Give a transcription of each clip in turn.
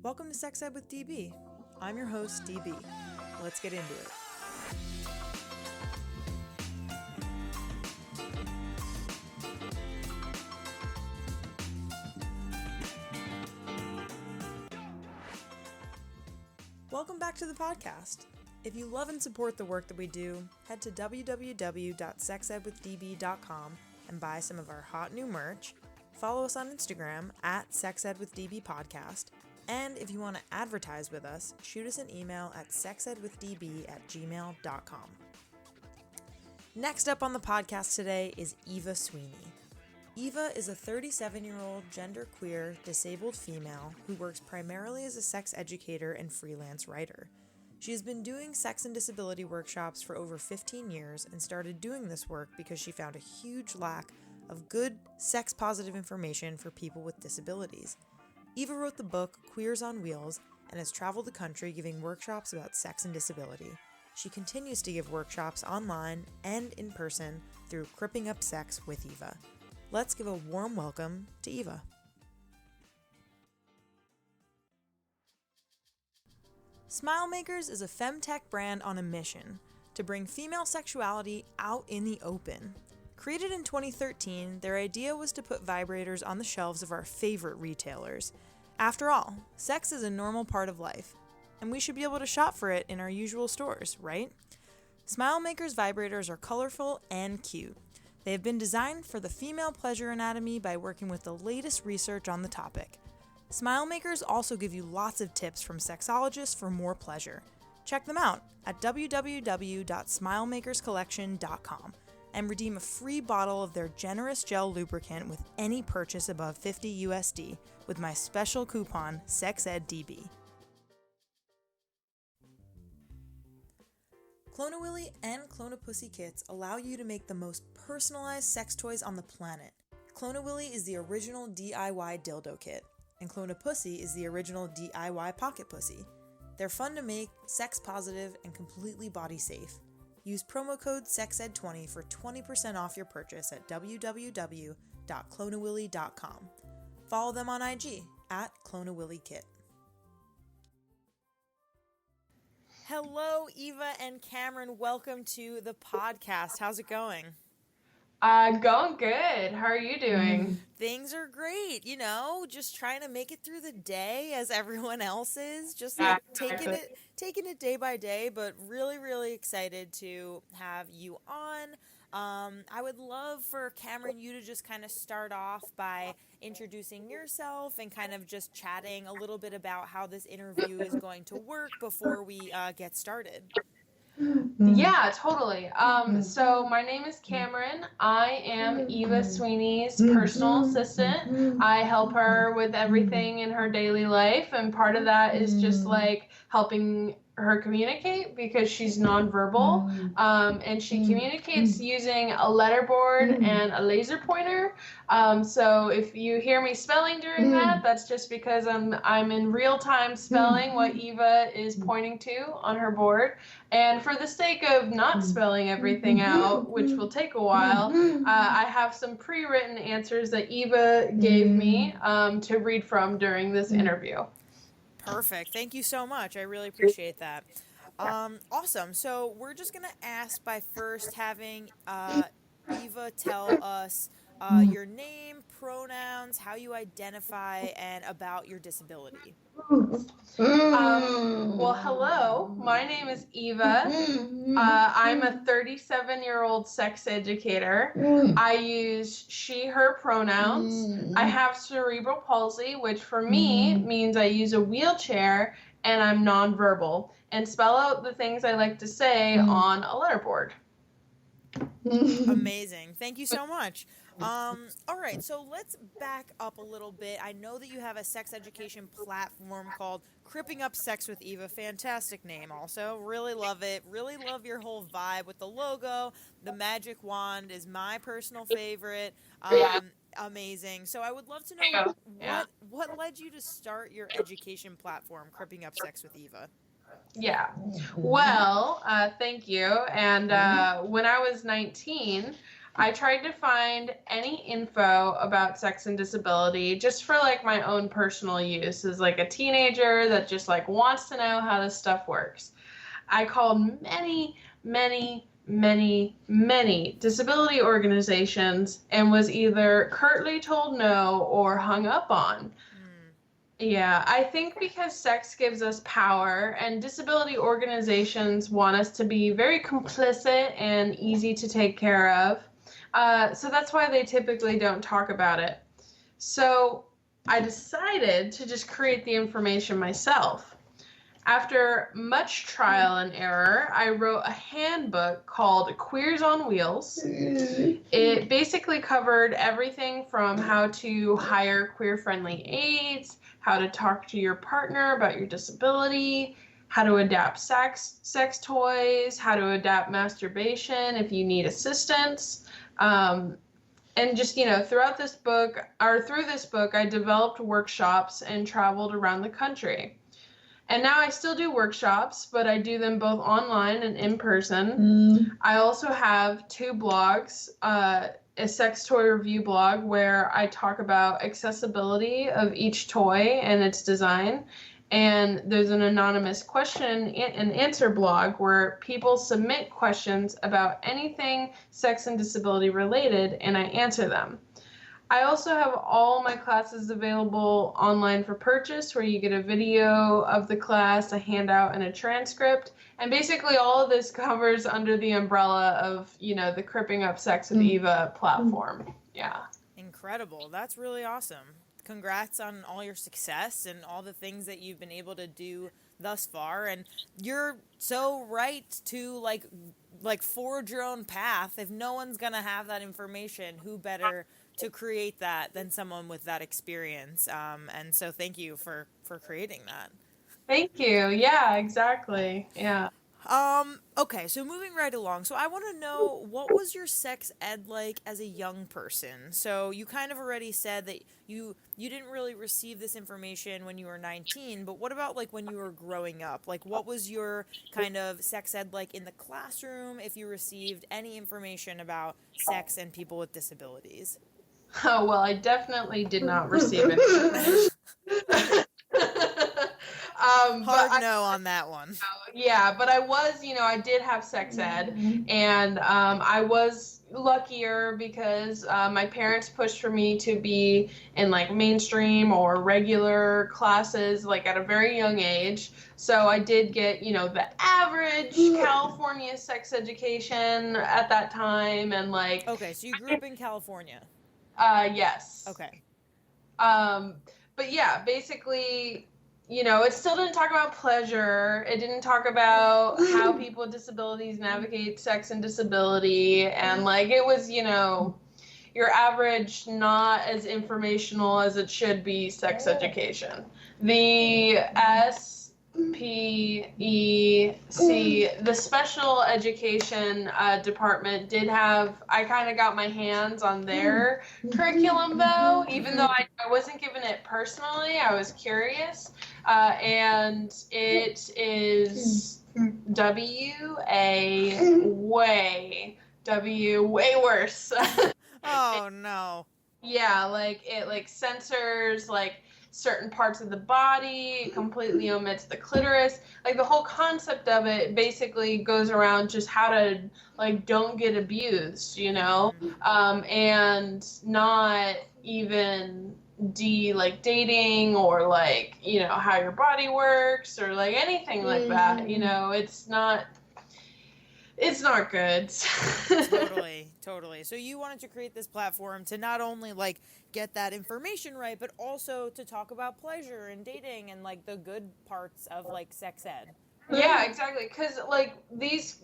Welcome to Sex Ed with DB. I'm your host, DB. Let's get into it. Welcome back to the podcast. If you love and support the work that we do, head to www.sexedwithdb.com and buy some of our hot new merch. Follow us on Instagram at sexedwithdbpodcast. And if you want to advertise with us, shoot us an email at sexedwithdb@gmail.com. Next up on the podcast today is Eva Sweeney. Eva is a 37-year-old genderqueer disabled female who works primarily as a sex educator and freelance writer. She has been doing sex and disability workshops for over 15 years and started doing this work because she found a huge lack of good sex-positive information for people with disabilities. Eva wrote the book Queers on Wheels and has traveled the country giving workshops about sex and disability. She continues to give workshops online and in person through Cripping Up Sex with Eva. Let's give a warm welcome to Eva. Smilemakers is a femtech brand on a mission to bring female sexuality out in the open. Created in 2013, their idea was to put vibrators on the shelves of our favorite retailers. After all, sex is a normal part of life, and we should be able to shop for it in our usual stores, right? Smilemakers vibrators are colorful and cute. They have been designed for the female pleasure anatomy by working with the latest research on the topic. Smilemakers also give you lots of tips from sexologists for more pleasure. Check them out at www.smilemakerscollection.com. and redeem a free bottle of their generous gel lubricant with any purchase above $50 USD with my special coupon SEXEDDB. Clone-A-Willy and Clone-A-Pussy kits allow you to make the most personalized sex toys on the planet. Clone-A-Willy is the original DIY dildo kit, and Clone-A-Pussy is the original DIY pocket pussy. They're fun to make, sex positive, and completely body safe. Use promo code SEXED20 for 20% off your purchase at www.cloneawilly.com. Follow them on IG at Clone-A-Willy Kit. Hello, Eva and Cameron. Welcome to the podcast. How's it going? Going good. How are you doing? Things are great, just trying to make it through the day as everyone else is, just taking it day by day, but really, really excited to have you on. I would love for Cameron, you to just kind of start off by introducing yourself and kind of just chatting a little bit about how this interview is going to work before we get started. Yeah, totally. So my name is Cathren. I am Eva Sweeney's personal assistant. I help her with everything in her daily life, and part of that is just like helping her communicate because she's nonverbal, and she communicates using a letterboard and a laser pointer. So if you hear me spelling during that, that's just because I'm in real time spelling what Eva is pointing to on her board. And for the sake of not spelling everything out, which will take a while, I have some pre-written answers that Eva gave me to read from during this interview. Perfect. Thank you so much. I really appreciate that. Awesome. So we're just going to ask by first having Eva tell us your name, pronouns, how you identify, and about your disability. Well, hello. My name is Eva. I'm a 37-year-old sex educator. I use she, her pronouns. I have cerebral palsy, which for me means I use a wheelchair, and I'm nonverbal, and spell out the things I like to say on a letterboard. Amazing. Thank you so much. All right, so let's back up a little bit. I know that you have a sex education platform called Cripping Up Sex with Eva. Fantastic name also. Really love it. Really love your whole vibe with the logo. The magic wand is my personal favorite. Amazing. So I would love to know what led you to start your education platform, Cripping Up Sex with Eva? Yeah. Well, thank you. And when I was 19, I tried to find any info about sex and disability just for like my own personal use as like a teenager that just like wants to know how this stuff works. I called many disability organizations and was either curtly told no or hung up on. Yeah, I think because sex gives us power and disability organizations want us to be very complicit and easy to take care of. So that's why they typically don't talk about it. So I decided to just create the information myself. After much trial and error, I wrote a handbook called Queers on Wheels. It basically covered everything from how to hire queer-friendly aides, how to talk to your partner about your disability, how to adapt sex toys, how to adapt masturbation if you need assistance. And just, through this book, I developed workshops and traveled around the country. And now I still do workshops, but I do them both online and in person. I also have 2 blogs, a sex toy review blog where I talk about accessibility of each toy and its design. And there's an anonymous question and answer blog where people submit questions about anything sex and disability related, and I answer them. I also have all my classes available online for purchase, where you get a video of the class, a handout, and a transcript. And basically all of this covers under the umbrella of, the Cripping Up Sex with Eva platform. Yeah. Incredible. That's really awesome. Congrats on all your success and all the things that you've been able to do thus far. And you're so right to like forge your own path. If no one's going to have that information, who better to create that than someone with that experience. And so thank you for creating that. Thank you. Yeah, exactly. Yeah. Okay, so moving right along. So I want to know, what was your sex ed like as a young person? So you kind of already said that you didn't really receive this information when you were 19, but what about like when you were growing up? Like what was your kind of sex ed like in the classroom, if you received any information about sex and people with disabilities? Oh, well, I definitely did not receive it. Hard no on that one. Yeah, but I was, I did have sex ed, and I was luckier because my parents pushed for me to be in like mainstream or regular classes like at a very young age. So I did get, the average California sex education at that time, and like. Okay, so you grew up in California. Yes. Okay. But yeah, basically, it still didn't talk about pleasure. It didn't talk about how people with disabilities navigate sex and disability. And like, it was, your average, not as informational as it should be sex education. The SPEC, the special education department did have, I kind of got my hands on their curriculum though, even though I wasn't given it personally. I was curious. And it is way worse. Oh no. Yeah, like it like censors like certain parts of the body, it completely omits the clitoris. Like the whole concept of it basically goes around just how to like don't get abused, and not even like dating or like, how your body works or like anything like that. It's not good. Totally. So you wanted to create this platform to not only like get that information right, but also to talk about pleasure and dating and like the good parts of like sex ed. Yeah, exactly. Because like these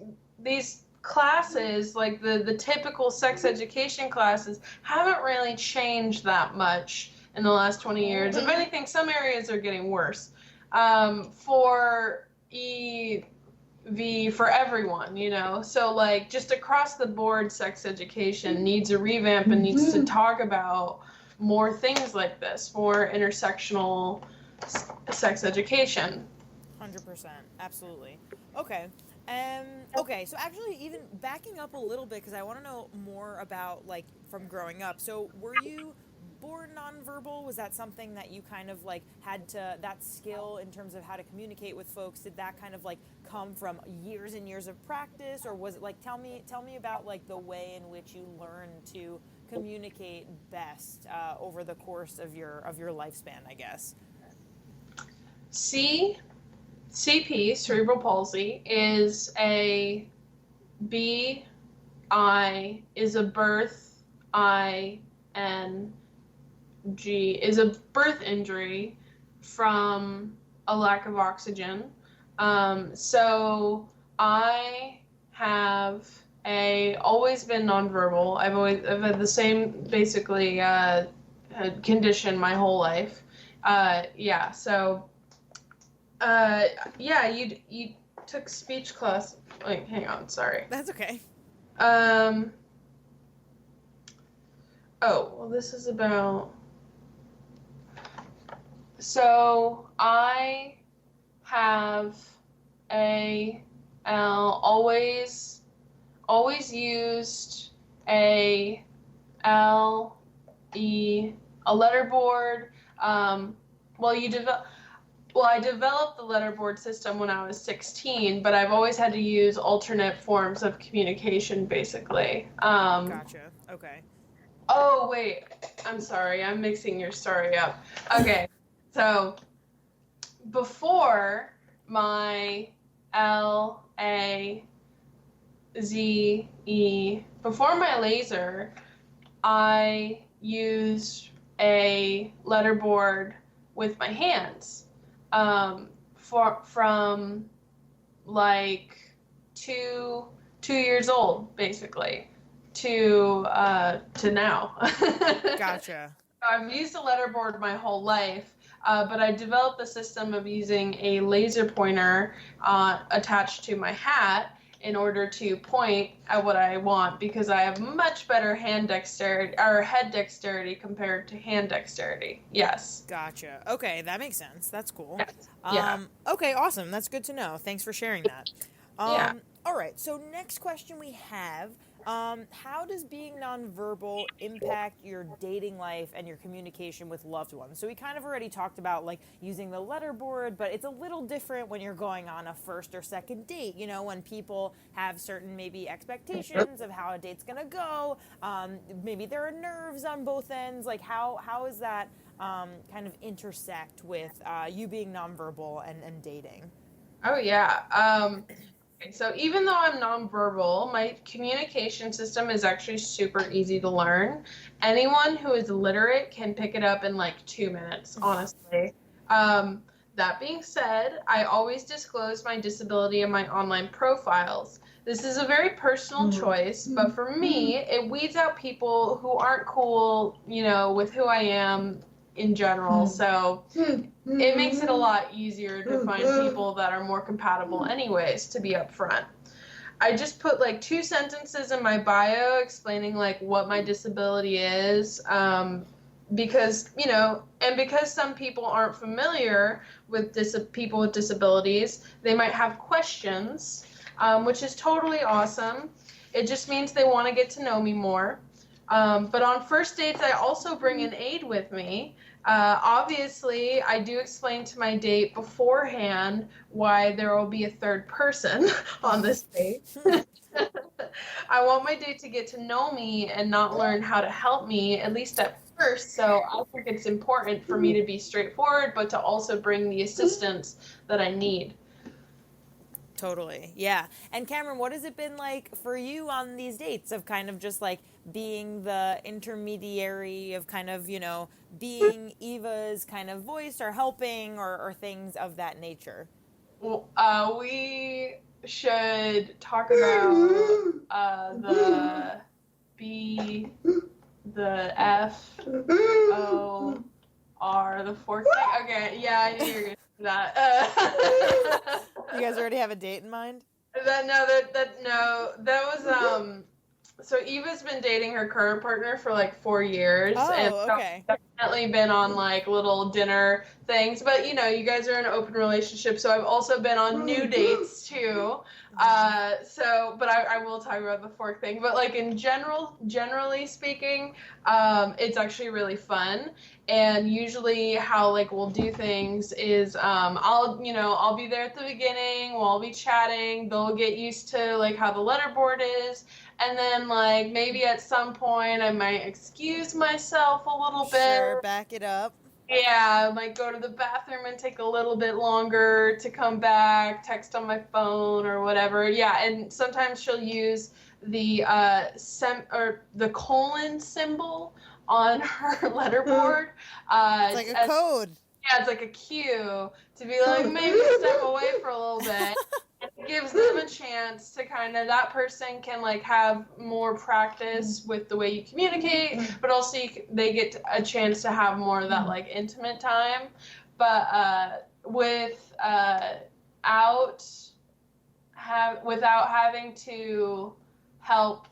classes, like the typical sex education classes, haven't really changed that much in the last 20 years. If anything, some areas are getting worse. For for everyone, so like just across the board sex education needs a revamp and needs to talk about more things like this for intersectional sex education. 100%, absolutely. Okay, Okay, so actually, even backing up a little bit, because I want to know more about, like, from growing up. So, were you born nonverbal? Was that something that you kind of, like, had to, that skill in terms of how to communicate with folks, did that kind of, like, come from years and years of practice? Or was it, like, tell me about, like, the way in which you learned to communicate best over the course of your lifespan, I guess? CP, cerebral palsy, is a is a is a birth injury from a lack of oxygen. So I have always been nonverbal. I've had the same basically condition my whole life. Yeah. So yeah, you took speech class. Wait, hang on. Sorry. That's okay. Oh, well, this is about. So I have always used a letterboard. I developed the letterboard system when I was 16, but I've always had to use alternate forms of communication, basically. Gotcha. Okay. Oh, wait. I'm sorry. I'm mixing your story up. Okay. So, before my before my laser, I used a letterboard with my hands. From like two years old, basically, to now. Gotcha. I've used a letterboard my whole life, but I developed the system of using a laser pointer attached to my hat in order to point at what I want, because I have much better head dexterity compared to hand dexterity. Yes. Gotcha. Okay, that makes sense. That's cool. Yes. Yeah. Okay, awesome. That's good to know. Thanks for sharing that. Yeah. All right, so next question we have, how does being nonverbal impact your dating life and your communication with loved ones? So we kind of already talked about, like, using the letterboard, but it's a little different when you're going on a first or second date, you know, when people have certain maybe expectations of how a date's gonna go. Maybe there are nerves on both ends. Like, how is that kind of intersect with you being nonverbal and dating? Oh, yeah. So even though I'm nonverbal, my communication system is actually super easy to learn. Anyone who is literate can pick it up in like 2 minutes, honestly. That being said, I always disclose my disability in my online profiles. This is a very personal choice, but for me, it weeds out people who aren't cool, you know, with who I am in general. So it makes it a lot easier to find people that are more compatible anyways, to be upfront. I just put like 2 sentences in my bio explaining like what my disability is, because, you know, and because some people aren't familiar with people with disabilities, they might have questions, which is totally awesome. It just means they want to get to know me more. But on first dates, I also bring an aide with me. Obviously, I do explain to my date beforehand why there will be a third person on this date. I want my date to get to know me and not learn how to help me, at least at first. So I think it's important for me to be straightforward, but to also bring the assistance that I need. Totally. Yeah. And Cameron, what has it been like for you on these dates of kind of just like being the intermediary of kind of, you know, being Eva's kind of voice or helping or things of that nature? Well, we should talk about the B, the F, O, R, the fork thing. Okay, yeah, I knew you were going to do that. You guys already have a date in mind? That was So Eva's been dating her current partner for like 4 years, and Oh, okay. definitely been on like little dinner things. But you guys are in an open relationship, so I've also been on new dates too. But I will talk about the fork thing. But like in generally speaking, it's actually really fun. And usually, how like we'll do things is, I'll be there at the beginning. We'll all be chatting. They'll get used to like how the letterboard is. And then, like, maybe at some point I might excuse myself a little bit. Sure, back it up. Yeah, I might go to the bathroom and take a little bit longer to come back, text on my phone or whatever. Yeah, and sometimes she'll use the the colon symbol on her letterboard. It's like a code. Yeah, it's like a cue to be like, maybe step away for a little bit. It gives them a chance to that person can like have more practice with the way you communicate, but also they get a chance to have more of that like intimate time. But without having to help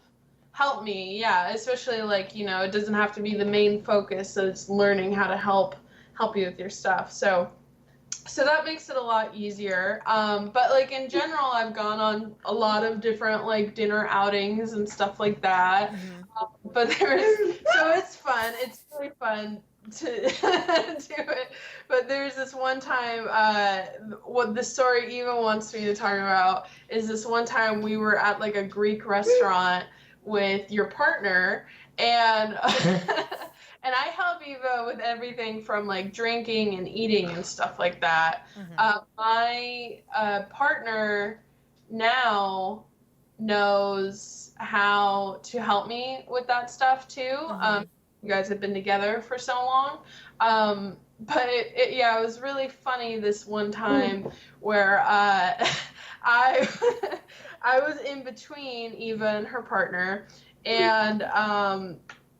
me, yeah, especially like, it doesn't have to be the main focus, so it's learning how to help you with your stuff. So that makes it a lot easier. But like in general, I've gone on a lot of different like dinner outings and stuff like that. But so it's fun. It's really fun to do it. But there's this one time, what the story Eva wants me to talk about is this one time we were at like a Greek restaurant with your partner, and and I help Eva with everything from like drinking and eating and stuff like that. My partner now knows how to help me with that stuff too. You guys have been together for so long. But it was really funny this one time where I I was in between Eva and her partner, and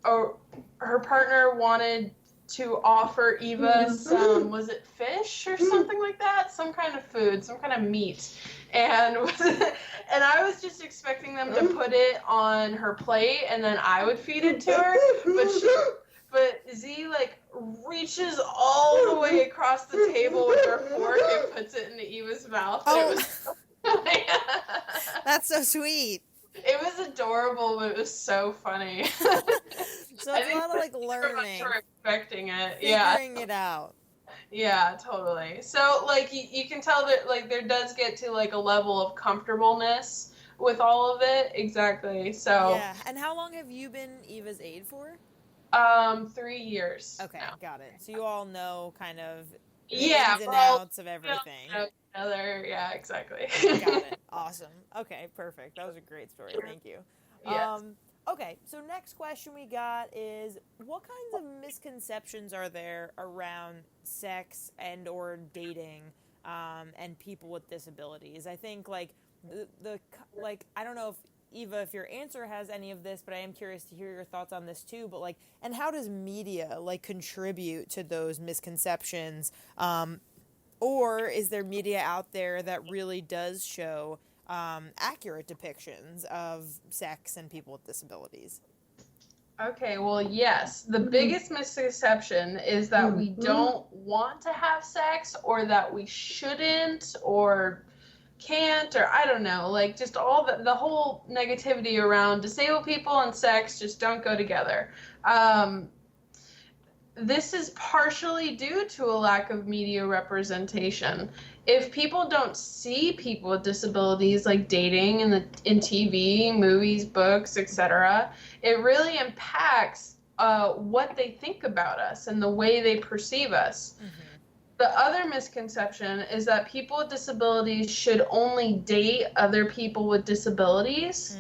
her partner wanted to offer Eva some, was it fish or something like that? Some kind of food, some kind of meat. And I was just expecting them to put it on her plate and then I would feed it to her. But Z like reaches all the way across the table with her fork and puts it into Eva's mouth. Oh, that's so sweet. It was adorable, but it was so funny. So it's a lot of like learning. Expecting it. Figuring it out. Yeah, totally. So like you can tell that like there does get to like a level of comfortableness with all of it. Exactly. So yeah. And how long have you been Eva's aide for? 3 years. Okay, now. Got it. So you all know kind of ins and outs of everything. Yeah, exactly. Got it. Awesome. Okay, perfect. That was a great story. Thank you. Yes. Okay, so next question we got is, what kinds of misconceptions are there around sex and or dating and people with disabilities? I think like the I don't know if Eva, if your answer has any of this, but I am curious to hear your thoughts on this too. But like, and how does media like contribute to those misconceptions? Or is there media out there that really does show accurate depictions of sex and people with disabilities? Okay, well, yes. The biggest misconception is that we don't want to have sex, or that we shouldn't, or can't, or I don't know, like just all the whole negativity around disabled people and sex just don't go together. This is partially due to a lack of media representation. If people don't see people with disabilities like dating in TV, movies, books, etc., it really impacts what they think about us and the way they perceive us. The other misconception is that people with disabilities should only date other people with disabilities.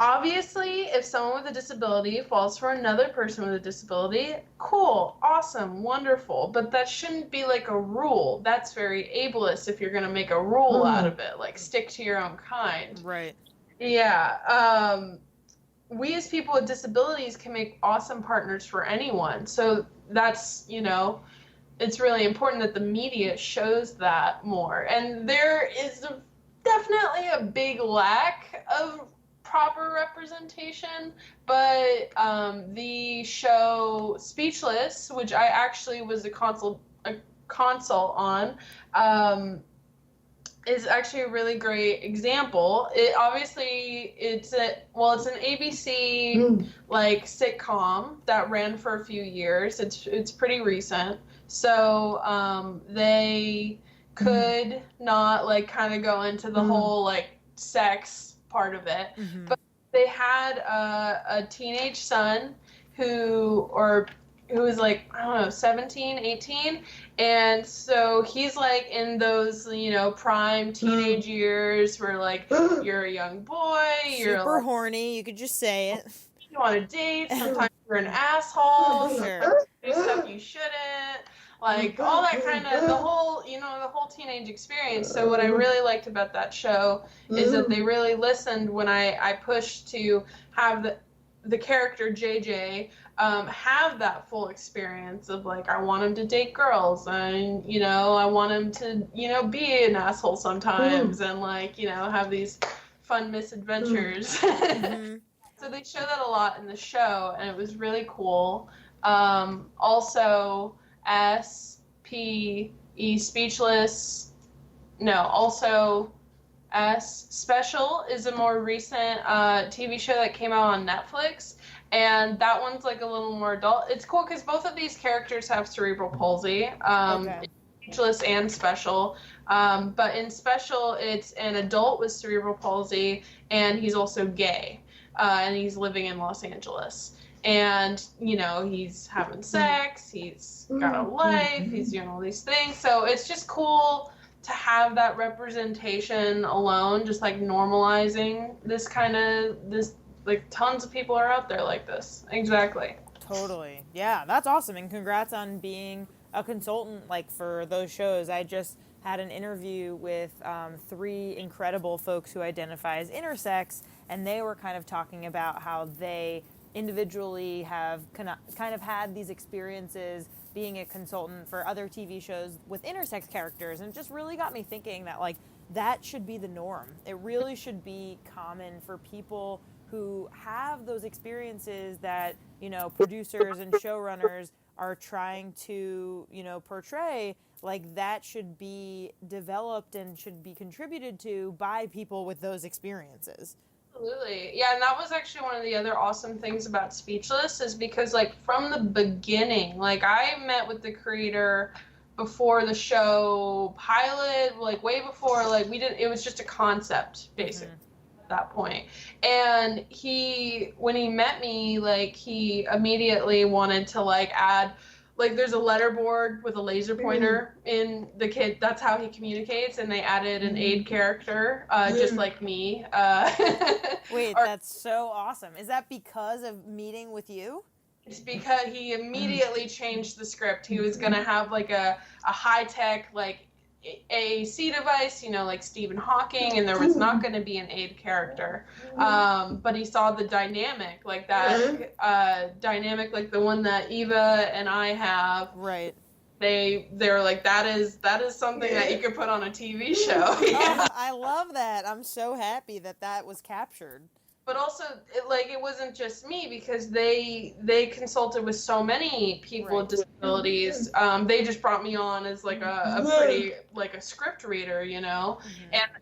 Obviously, if someone with a disability falls for another person with a disability, cool, awesome, wonderful. But that shouldn't be like a rule. That's very ableist if you're going to make a rule out of it. Like, stick to your own kind. Right. Yeah. We as people with disabilities can make awesome partners for anyone. So that's, it's really important that the media shows that more. And there is definitely a big lack of proper representation, but the show Speechless, which I actually was a consult on, is actually a really great example. It obviously it's an ABC like sitcom that ran for a few years. It's pretty recent, so they could not like kind of go into the whole like sex part of it, but they had a teenage son who was like, I don't know, 17, 18. And so he's like in those, prime teenage years where like you're a young boy, you're super like, horny, you could just say it. You want to date, sometimes you're an asshole, Sure. do stuff you shouldn't, like all that kind of, the whole teenage experience. So what I really liked about that show is that they really listened when I pushed to have the character JJ have that full experience of like, I want him to date girls, and I want him to be an asshole sometimes, and like have these fun misadventures. So they show that a lot in the show, and it was really cool. Also Speechless, also Special is a more recent TV show that came out on Netflix, and that one's like a little more adult. It's cool because both of these characters have cerebral palsy, Speechless and Special. But in Special, it's an adult with cerebral palsy, and he's also gay, and he's living in Los Angeles. And, he's having sex, he's got a life, he's doing all these things. So it's just cool to have that representation alone, just like normalizing this like tons of people are out there like this. Exactly. Totally. Yeah, that's awesome. And congrats on being a consultant like for those shows. I just had an interview with 3 incredible folks who identify as intersex, and they were kind of talking about how they individually have kind of had these experiences being a consultant for other TV shows with intersex characters, and it just really got me thinking that like that should be the norm. It really should be common for people who have those experiences that, producers and showrunners are trying to, portray. Like that should be developed and should be contributed to by people with those experiences. Absolutely. Yeah, and that was actually one of the other awesome things about Speechless is because like from the beginning, like I met with the creator before the show pilot, like way before, like it was just a concept basically at that point. And when he met me, like he immediately wanted to like add, like there's a letterboard with a laser pointer in the kid. That's how he communicates, and they added an aid character, just like me. Wait, that's so awesome. Is that because of meeting with you? It's because he immediately changed the script. He was going to have like a high-tech like AAC device, like Stephen Hawking, and there was not going to be an aid character. But he saw the dynamic, like that dynamic, like the one that Eva and I have. Right. They were like, that is something that you could put on a TV show. Oh, I love that. I'm so happy that was captured. But also, it wasn't just me, because they consulted with so many people with disabilities. They just brought me on as like a pretty like a script reader, and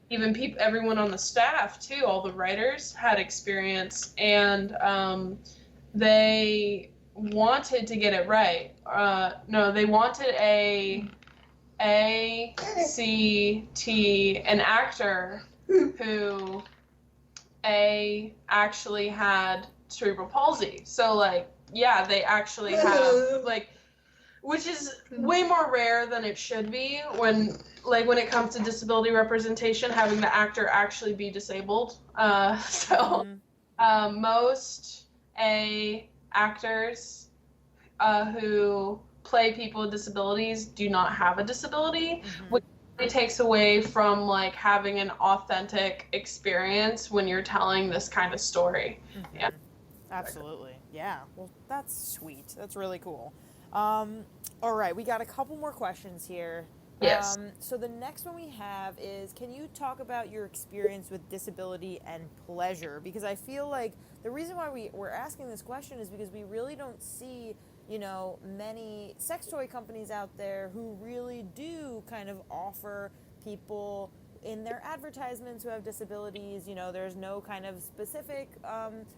even everyone on the staff too. All the writers had experience, and they wanted to get it right. No, they wanted an actor who actually had cerebral palsy. So like, yeah, they actually have like, which is way more rare than it should be when it comes to disability representation, having the actor actually be disabled. Most actors who play people with disabilities do not have a disability, which it takes away from like having an authentic experience when you're telling this kind of story. Yeah, absolutely. Yeah, well, that's sweet. That's really cool. All right, we got a couple more questions here. Yes. So the next one we have is, can you talk about your experience with disability and pleasure? Because I feel like the reason why we're asking this question is because we really don't see, many sex toy companies out there who really do kind of offer people in their advertisements who have disabilities. There's no kind of specific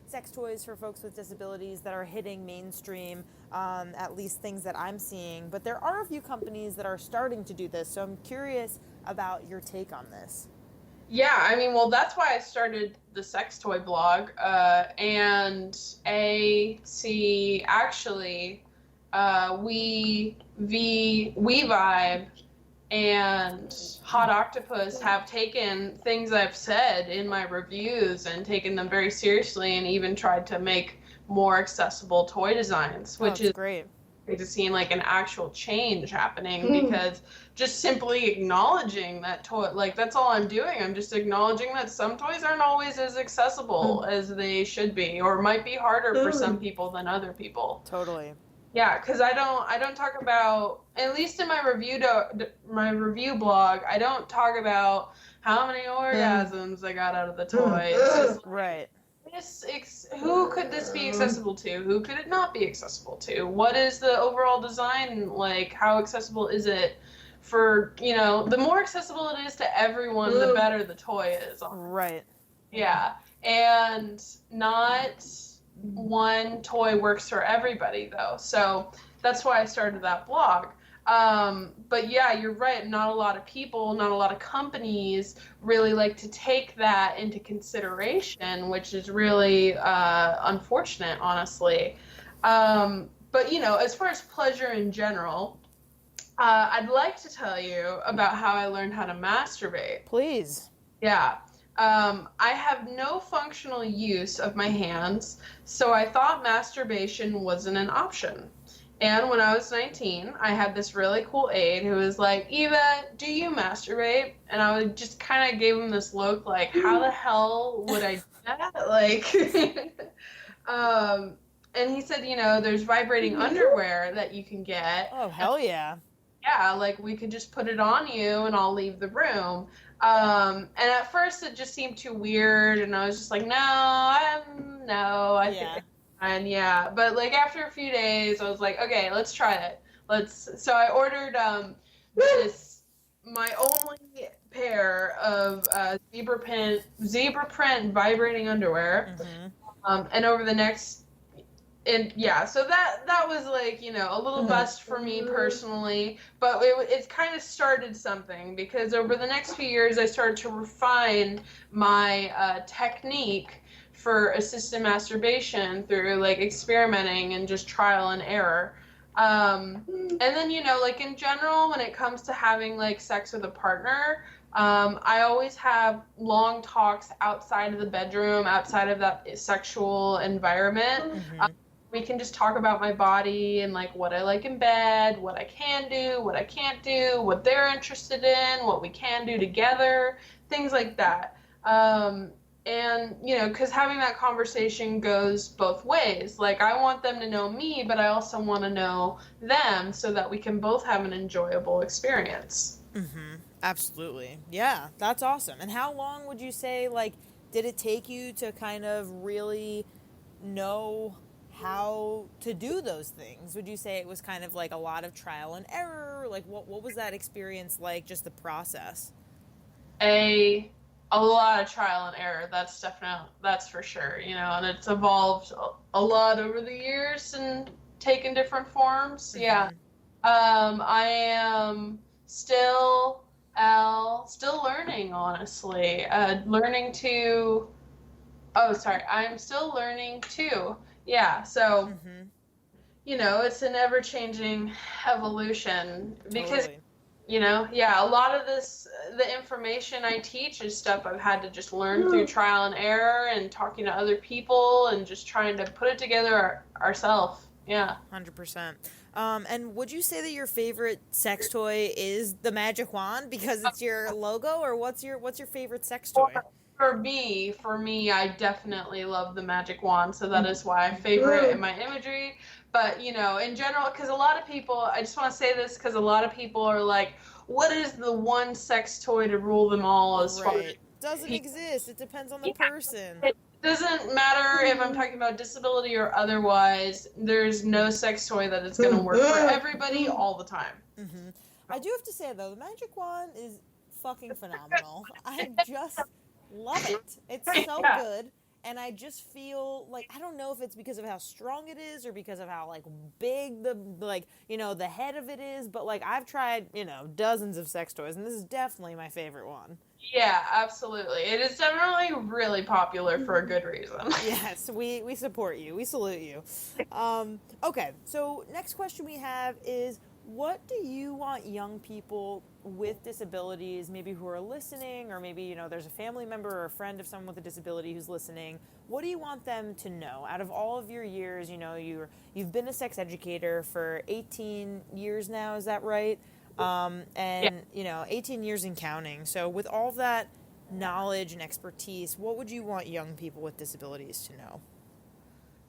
sex toys for folks with disabilities that are hitting mainstream, at least things that I'm seeing. But there are a few companies that are starting to do this, so I'm curious about your take on this. Yeah, I mean, well, that's why I started the sex toy blog. And actually, we Vibe and Hot Octopus have taken things I've said in my reviews and taken them very seriously, and even tried to make more accessible toy designs, which is great to seeing like an actual change happening, because just simply acknowledging that toy, like, that's all I'm doing. I'm just acknowledging that some toys aren't always as accessible as they should be, or might be harder for some people than other people. Totally. Yeah, because I don't talk about, at least in my review blog, I don't talk about how many orgasms I got out of the toy. It's just right. Who could this be accessible to? Who could it not be accessible to? What is the overall design like? How accessible is it? For, the more accessible it is to everyone, the better the toy is. Right. Yeah, and not one toy works for everybody, though. So that's why I started that blog. But yeah, you're right. Not a lot of people, not a lot of companies really like to take that into consideration, which is really unfortunate, honestly. But, as far as pleasure in general, I'd like to tell you about how I learned how to masturbate. Please. Yeah. I have no functional use of my hands, so I thought masturbation wasn't an option. And when I was 19, I had this really cool aide who was like, Eva, do you masturbate? And I would just kind of gave him this look like, how the hell would I do that? Like, and he said, there's vibrating underwear that you can get. Oh, hell yeah. Yeah, like, we could just put it on you and I'll leave the room. And at first it just seemed too weird, and I was just like, I think it's fine, yeah. But like after a few days, I was like, okay, let's try it. So I ordered my only pair of zebra print vibrating underwear, and over the next. And yeah, so that was like, a little bust for me personally, but it kind of started something, because over the next few years I started to refine my technique for assisted masturbation through like experimenting and just trial and error. And then, like in general, when it comes to having like sex with a partner, I always have long talks outside of the bedroom, outside of that sexual environment. We can just talk about my body and like what I like in bed, what I can do, what I can't do, what they're interested in, what we can do together, things like that. And, because having that conversation goes both ways. Like, I want them to know me, but I also want to know them so that we can both have an enjoyable experience. Absolutely. Yeah, that's awesome. And how long would you say, like, did it take you to kind of really know how to do those things? Would you say it was kind of like a lot of trial and error? Like, what was that experience like, just the process? A lot of trial and error, that's for sure, and it's evolved a lot over the years and taken different forms. Yeah. I am still learning, honestly. I'm still learning too. Yeah, so, it's an ever-changing evolution, because, Totally. a lot of the information I teach is stuff I've had to just learn through trial and error and talking to other people and just trying to put it together ourselves. Yeah. 100%. And would you say that your favorite sex toy is the magic wand because it's your logo, or what's your favorite sex toy? For me, I definitely love the magic wand, so that is why I favor it in my imagery. But, in general, because a lot of people, I just want to say this, because a lot of people are like, what is the one sex toy to rule them all as far as doesn't exist. It depends on the person. It doesn't matter if I'm talking about disability or otherwise. There's no sex toy that is going to work for everybody all the time. I do have to say, though, the magic wand is fucking phenomenal. I just love it. It's so good. And I just feel like, I don't know if it's because of how strong it is or because of how, like, big the, like, you know, the head of it is. But, like, I've tried, you know, dozens of sex toys, and this is definitely my favorite one. Yeah, absolutely. It is definitely really popular for a good reason. Yes, we support you. We salute you. Okay, so next question we have is, what do you want young people with disabilities, maybe who are listening, or maybe, you know, there's a family member or a friend of someone with a disability who's listening, what do you want them to know? Out of all of your years, you know, you've been a sex educator for 18 years now, is that right? You know, 18 years and counting. So with all that knowledge and expertise, what would you want young people with disabilities to know?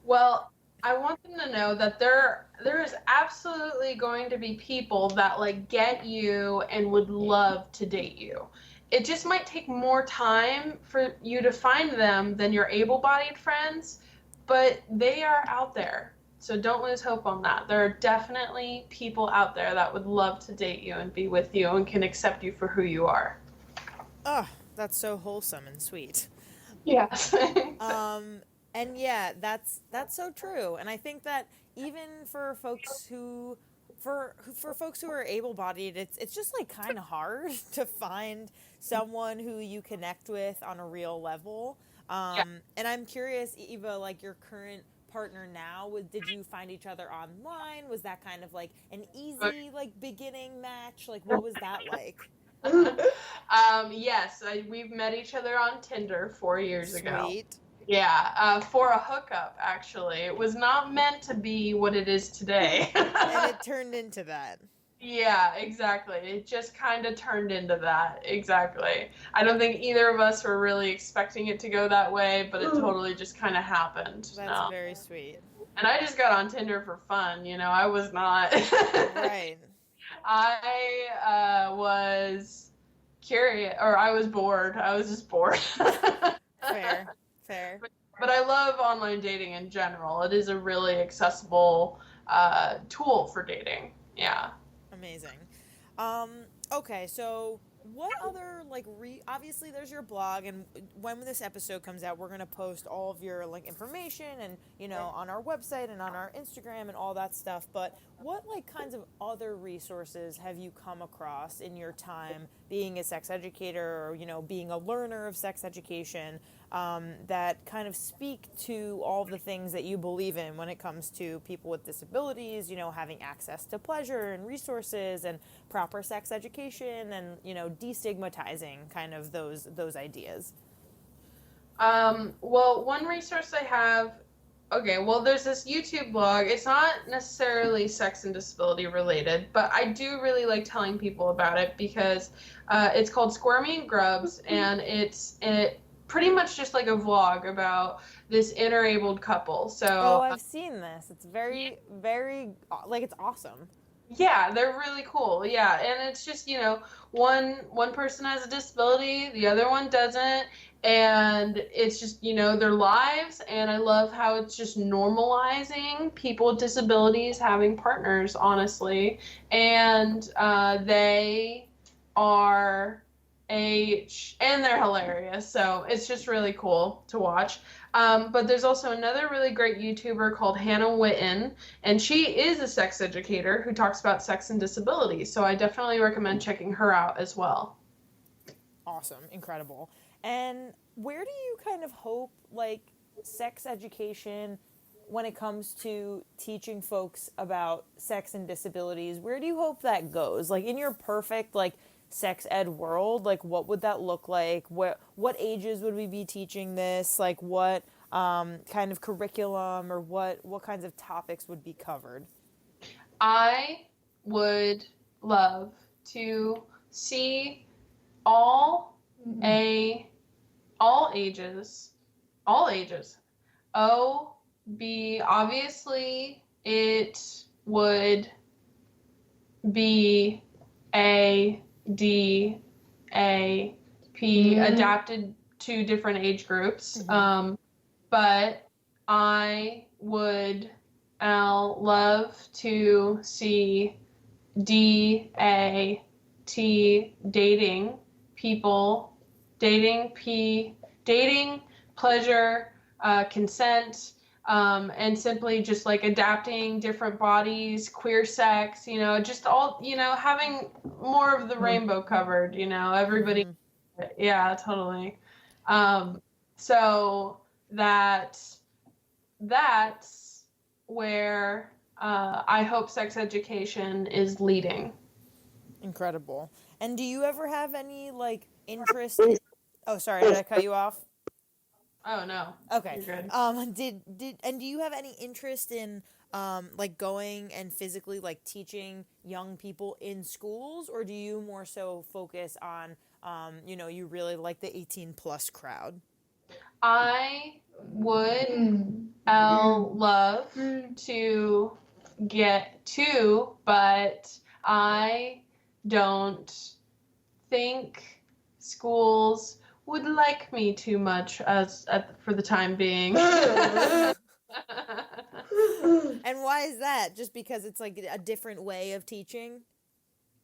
Well, I want them to know that there is absolutely going to be people that like get you and would love to date you. It just might take more time for you to find them than your able-bodied friends, but they are out there. So don't lose hope on that. There are definitely people out there that would love to date you and be with you and can accept you for who you are. Oh, that's so wholesome and sweet. Yes. And yeah, that's so true. And I think that even for folks who for folks who are able-bodied, it's just like kind of hard to find someone who you connect with on a real level. And I'm curious, Eva, like your current partner now, did you find each other online? Was that kind of like an easy like beginning match? Like what was that like? Yes, we've met each other on Tinder 4 years ago. Sweet. Yeah, for a hookup, actually. It was not meant to be what it is today. And it turned into that. Yeah, exactly. It just kind of turned into that. Exactly. I don't think either of us were really expecting it to go that way, but it totally just kind of happened. That's very sweet. And I just got on Tinder for fun, you know. I was not. Right. I was curious, or I was bored. I was just bored. Fair. But I love online dating in general. It is a really accessible tool for dating. Yeah. Amazing. Okay, so what other like obviously there's your blog, and when this episode comes out, we're gonna post all of your like information and you know on our website and on our Instagram and all that stuff. But what like kinds of other resources have you come across in your time being a sex educator or you know being a learner of sex education that kind of speak to all the things that you believe in when it comes to people with disabilities, you know, having access to pleasure and resources and proper sex education and, you know, destigmatizing kind of those ideas? Well, one resource I have, there's this YouTube blog. It's not necessarily sex and disability related, but I do really like telling people about it because it's called Squirmy and Grubs, and it pretty much just like a vlog about this interabled couple. So I've seen this. It's very, very like it's awesome. Yeah, they're really cool. Yeah, and it's just, you know, one person has a disability, the other one doesn't, and it's just, you know, their lives, and I love how it's just normalizing people with disabilities having partners, honestly, and they are and they're hilarious, so it's just really cool to watch. But there's also another really great YouTuber called Hannah Witten, and she is a sex educator who talks about sex and disability, so I definitely recommend checking her out as well. Awesome. Incredible. And where do you kind of hope, like, sex education, when it comes to teaching folks about sex and disabilities, where do you hope that goes? Like, in your perfect, like, sex ed world, like what would that look like? What ages would we be teaching this? Like what kind of curriculum or what kinds of topics would be covered? I would love to see all ages. Obviously it would be a adapted to different age groups. But I would love to see DAT dating people, dating, pleasure, consent, and simply just like adapting different bodies, queer sex, just all, having more of the rainbow covered, everybody. Yeah, totally. So that's where I hope sex education is leading. Incredible. And do you ever have any like interest? Oh, sorry, did I cut you off? Oh no. Okay. You're good. Do you have any interest in like going and physically like teaching young people in schools, or do you more so focus on you really like the 18 plus crowd? I would love to get to, but I don't think schools would like me too much for the time being. And why is that? Just because it's like a different way of teaching?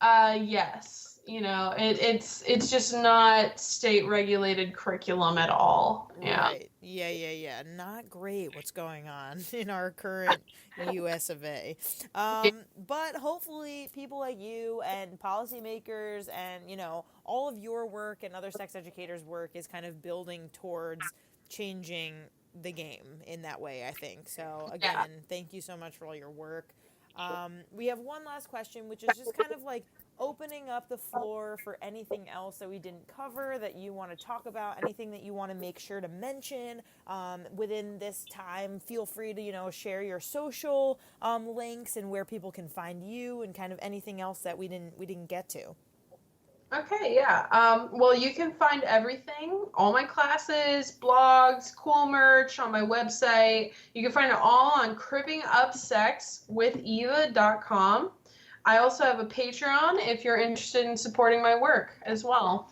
Yes. It's just not state regulated curriculum at all. Yeah. Right. Yeah. Not great what's going on in our current US of A. But hopefully people like you and policymakers and, all of your work and other sex educators' work is kind of building towards changing the game in that way, I think. So, again, thank you so much for all your work. We have one last question, which is just kind of like opening up the floor for anything else that we didn't cover that you want to talk about, anything that you want to make sure to mention within this time. Feel free to, share your social links and where people can find you and kind of anything else that we didn't get to. Okay, yeah. Well, you can find everything, all my classes, blogs, cool merch on my website. You can find it all on Cripping Up Sex with ioba.com. I also have a Patreon if you're interested in supporting my work as well.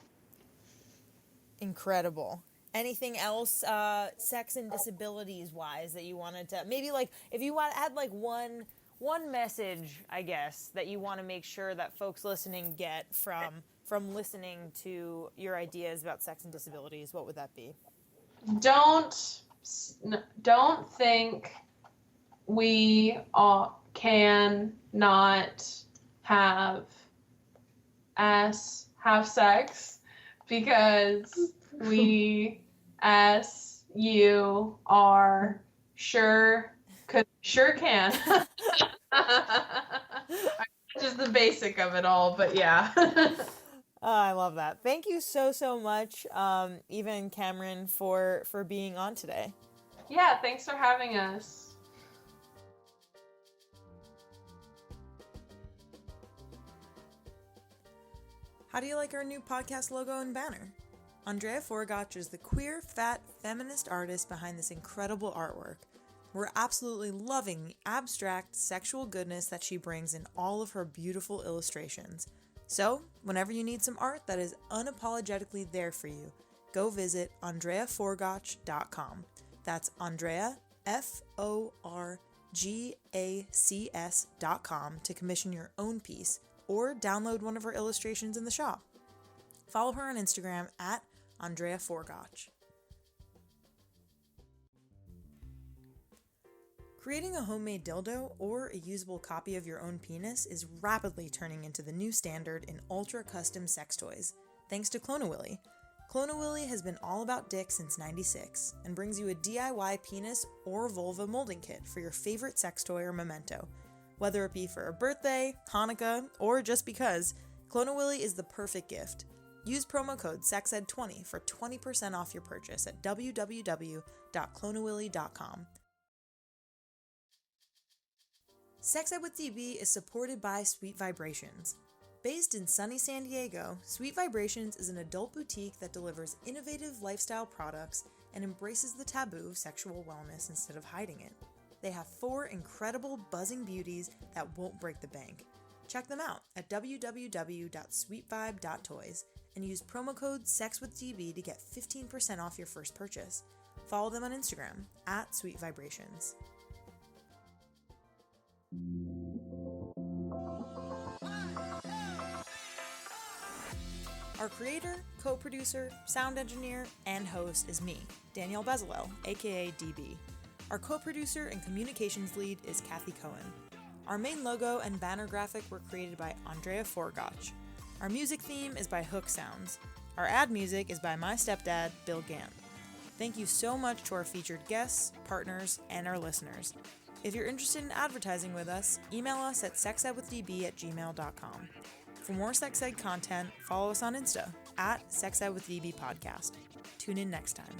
Incredible. Anything else sex and disabilities wise that you wanted to maybe like if you want to add like one message, I guess, that you want to make sure that folks listening get from listening to your ideas about sex and disabilities, what would that be? Don't think we can not have sex because we as you are sure can. Just the basic of it all, but yeah. I love that. Thank you so much, Eva and Cathren, for being on today. Yeah, thanks for having us. How do you like our new podcast logo and banner? Andrea Forgacs is the queer, fat, feminist artist behind this incredible artwork. We're absolutely loving the abstract sexual goodness that she brings in all of her beautiful illustrations. So, whenever you need some art that is unapologetically there for you, go visit andreaforgacs.com. That's Andrea, FORGACS.com to commission your own piece or download one of her illustrations in the shop. Follow her on Instagram at Andrea Forgacs. Creating a homemade dildo or a usable copy of your own penis is rapidly turning into the new standard in ultra-custom sex toys, thanks to Clone-A-Willy. Clone-A-Willy has been all about dick since '96 and brings you a DIY penis or vulva molding kit for your favorite sex toy or memento. Whether it be for a birthday, Hanukkah, or just because, Clone-A-Willy is the perfect gift. Use promo code SEXED20 for 20% off your purchase at www.cloneawilly.com. Sex Ed with DB is supported by Sweet Vibrations. Based in sunny San Diego, Sweet Vibrations is an adult boutique that delivers innovative lifestyle products and embraces the taboo of sexual wellness instead of hiding it. They have 4 incredible buzzing beauties that won't break the bank. Check them out at www.sweetvibe.toys and use promo code SEXWITHDB to get 15% off your first purchase. Follow them on Instagram at sweetvibrations. Our creator, co-producer, sound engineer, and host is me, Danielle Bezalel, aka DB. Our co-producer and communications lead is Cohen. Our main logo and banner graphic were created by Andrea Forgacs. Our music theme is by Hook Sounds. Our ad music is by my stepdad, Bill Gant. Thank you so much to our featured guests, partners, and our listeners. If you're interested in advertising with us, email us at sexedwithdb@gmail.com. For more sex ed content, follow us on Insta at sexedwithdbpodcast. Tune in next time.